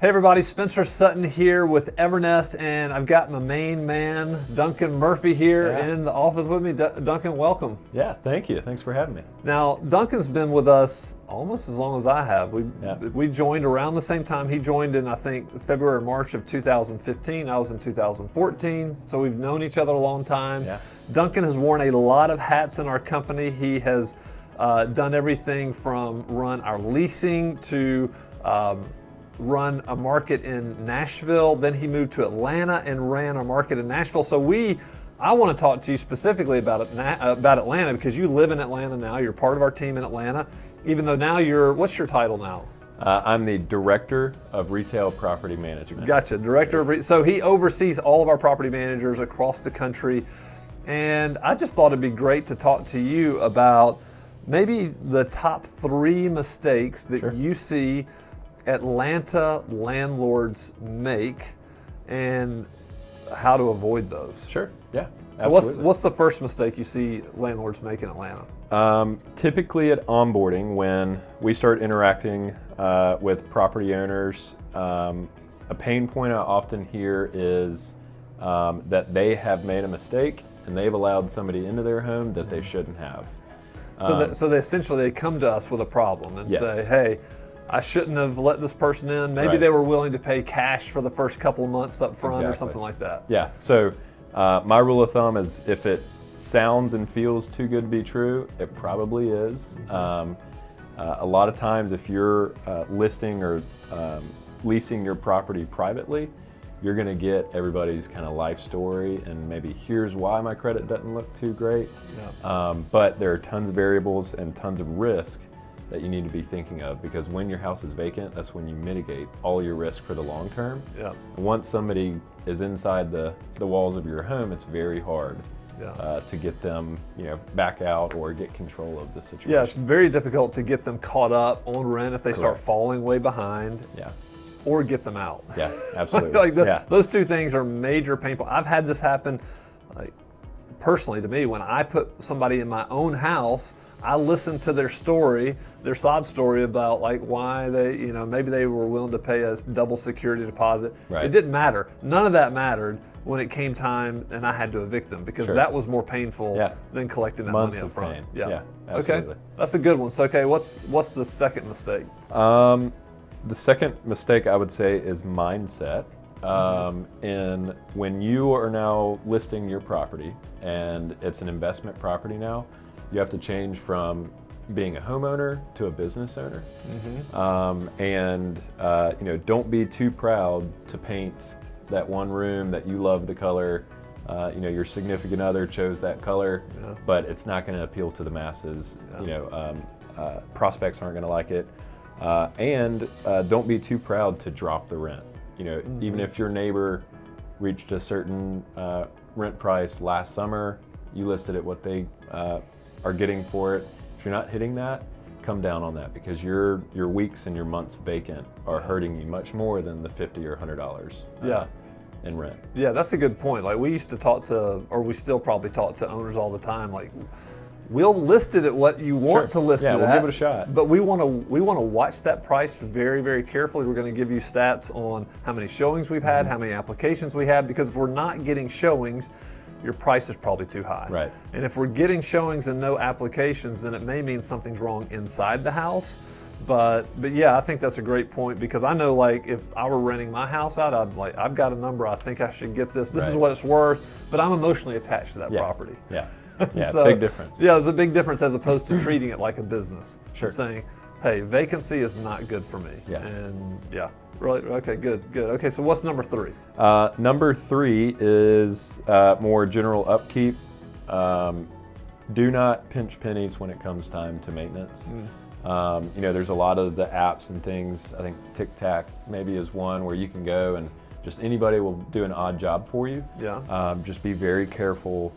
Hey everybody, Spencer Sutton here with Evernest, and I've got my main man, Duncan Murphy here in the office with me. Duncan, welcome. Yeah, thank you. Thanks for having me. Now, Duncan's been with us almost as long as I have. We joined around the same time. He joined in, I think, February or March of 2015. I was in 2014, so we've known each other a long time. Yeah. Duncan has worn a lot of hats in our company. He has done everything from run our leasing to run a market in Nashville. Then he moved to Atlanta and ran a market in Nashville. So I want to talk to you specifically about Atlanta because you live in Atlanta now. You're part of our team in Atlanta, even though now what's your title now? I'm the Director of Retail Property Management. Gotcha, Director of So he oversees all of our property managers across the country. And I just thought it'd be great to talk to you about maybe the top 3 mistakes that you see Atlanta landlords make and how to avoid those. Sure, yeah, So absolutely. what's the first mistake you see landlords make in Atlanta? Typically at onboarding, when we start interacting with property owners, a pain point I often hear is that they have made a mistake and they've allowed somebody into their home that they shouldn't have. So they essentially come to us with a problem and say, hey, I shouldn't have let this person in. Maybe they were willing to pay cash for the first couple of months up front or something like that. Yeah, so my rule of thumb is if it sounds and feels too good to be true, it probably is. A lot of times if you're listing or leasing your property privately, you're gonna get everybody's kind of life story and maybe here's why my credit doesn't look too great. Yeah. But there are tons of variables and tons of risk that you need to be thinking of, because when your house is vacant, that's when you mitigate all your risk for the long term. Yeah. Once somebody is inside the walls of your home, it's very hard to get them back out or get control of the situation. Yeah, it's very difficult to get them caught up on rent if they start falling way behind. Yeah. Or get them out. Yeah, absolutely. Those two things are major pain points. I've had this happen personally to me when I put somebody in my own house. I listened to their story, their sob story about why they, maybe they were willing to pay a double security deposit. Right. It didn't matter. None of that mattered when it came time and I had to evict them, because that was more painful than collecting that money up front. Yeah, absolutely. Okay, that's a good one. So, what's the second mistake? The second mistake I would say is mindset. And when you are now listing your property and it's an investment property now, you have to change from being a homeowner to a business owner. Don't be too proud to paint that one room that you love the color. Your significant other chose that color, but it's not going to appeal to the masses. Prospects aren't going to like it. And don't be too proud to drop the rent. Even if your neighbor reached a certain rent price last summer, you listed it what they are getting for it. If you're not hitting that, come down on that, because your weeks and your months vacant are hurting you much more than the $50 or $100 in rent. Yeah, that's a good point. We used to talk to, or we still probably talk to owners all the time, we'll list it at what you want to list it at. Yeah, we'll give it a shot. But we want to watch that price very, very carefully. We're going to give you stats on how many showings we've had, how many applications we had, because if we're not getting showings, your price is probably too high. Right. And if we're getting showings and no applications, then it may mean something's wrong inside the house. But yeah, I think that's a great point, because I know if I were renting my house out, I've got a number, I think I should get this. This is what it's worth, but I'm emotionally attached to that property. Yeah. Yeah, so, big difference. Yeah, there's a big difference as opposed to treating it like a business. Sure. Saying, hey, vacancy is not good for me. Yeah. And really, okay, good. Okay, so what's number 3? Number 3 is more general upkeep. Do not pinch pennies when it comes time to maintenance. There's a lot of the apps and things. I think TikTok maybe is one where you can go and just anybody will do an odd job for you. Yeah. Just be very careful.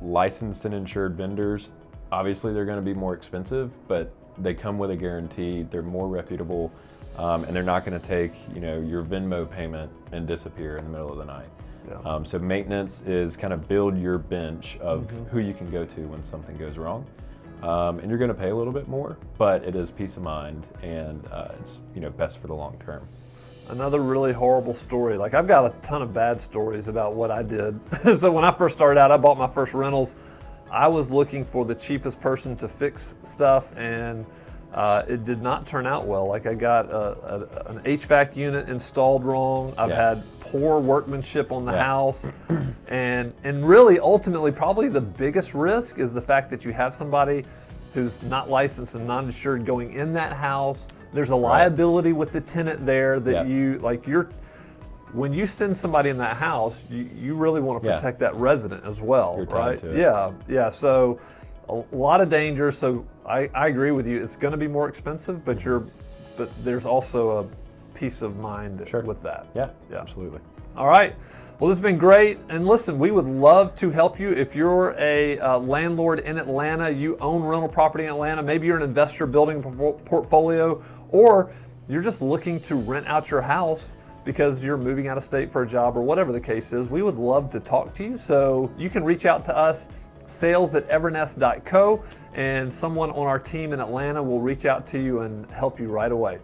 Licensed and insured vendors, obviously they're going to be more expensive, but they come with a guarantee. They're more reputable, and they're not going to take your Venmo payment and disappear in the middle of the night. Yeah. So maintenance is kind of build your bench of who you can go to when something goes wrong. and you're going to pay a little bit more, but it is peace of mind, and it's best for the long term. Another really horrible story. Like, I've got a ton of bad stories about what I did. So when I first started out, I bought my first rentals. I was looking for the cheapest person to fix stuff, and it did not turn out well. Like, I got an HVAC unit installed wrong. I've had poor workmanship on the house. And really, ultimately, probably the biggest risk is the fact that you have somebody who's not licensed and non-insured going in that house. There's a liability with the tenant there that when you send somebody in that house, you really want to protect that resident as well, right? Yeah. So a lot of danger. So I agree with you. It's going to be more expensive, but there's also a peace of mind with that. Yeah, absolutely. All right. Well, this has been great. And listen, we would love to help you. If you're a landlord in Atlanta, you own rental property in Atlanta, maybe you're an investor building a portfolio, or you're just looking to rent out your house because you're moving out of state for a job or whatever the case is, we would love to talk to you. So you can reach out to us, sales@evernest.co, and someone on our team in Atlanta will reach out to you and help you right away.